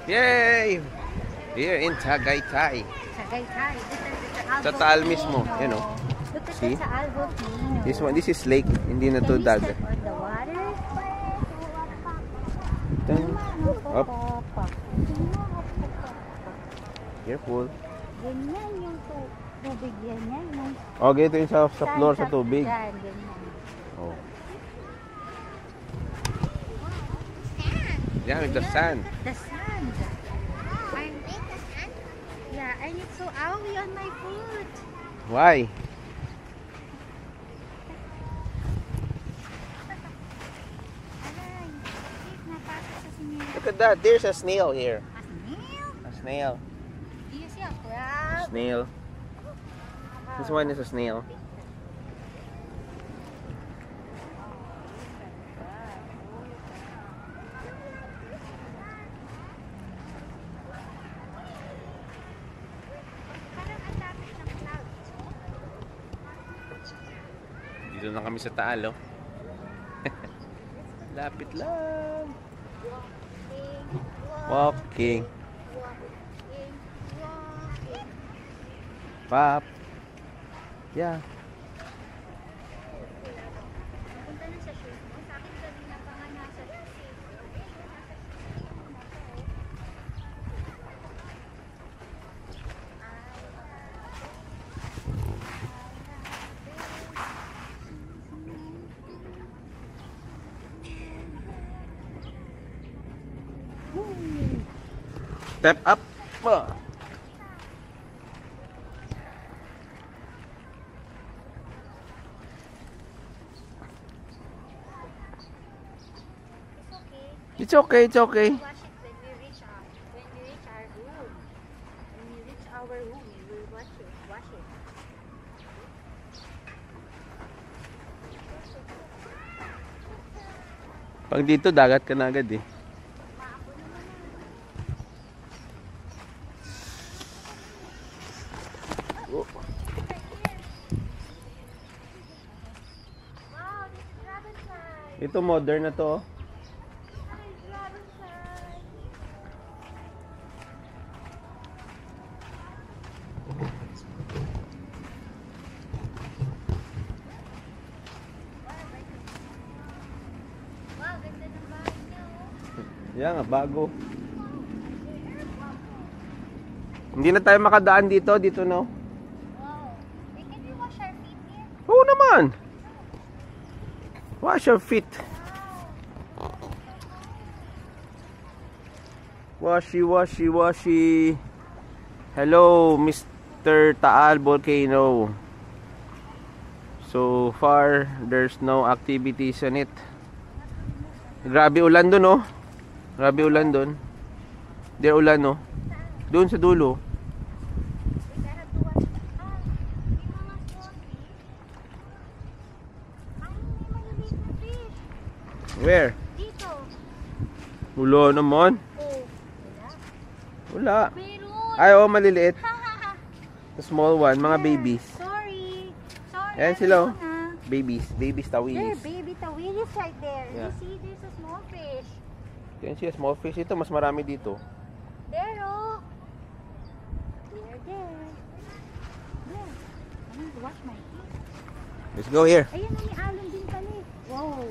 Yay! Here in Tagaytay. Tagaytay. Sa Taal mismo, you know. See? This is lake, hindi na to dagat. Up. Careful. Ganyan yung tubig yan. Oh, ganito yung sa floor sa tubig. Oh. Yeah, with the sand. The sand. Yeah, and it's so oily on my foot. Why? Look at that. There's a snail here. A snail? A snail. Do you see a crab? Snail. This one is a snail. Dito na kami sa Taal, oh. Lapit lang. Walking. Pop. Yeah. Punta na sa shoes mo. Sa akin kanina pa nga nasa shoes. Step up. It's okay, it's okay. Wash it when we reach our room. When we reach our room, we will wash it. Pag dito, dagat ka na agad eh. Oh. Wow, this is dragonfly. Ito modern na to. Yan nga, bago. Hindi na tayo makadaan dito, no? Wow. Can we wash our feet here? Oo naman. Wash your feet. Washy, washy, washy. Hello, Mr. Taal Volcano. So far, there's no activities on it. Grabe ulan dun, oh. Grabe ulan dun. There ulan, oh. Doon sa dulo. Where? Dito. Wala naman. Oh. Wala. Meron. Ay, oh, maliliit. The small one, mga babies. Sorry. Ayan sila, oh. Babies. Babies tawilis. There, baby tawilis right there. Yeah. You see, there's a small fish. Yan siya, small fish. Ito, mas marami dito. There, oh. There. There. I need to wash my feet. Let's go here. Ayan, may alon din pala. Wow.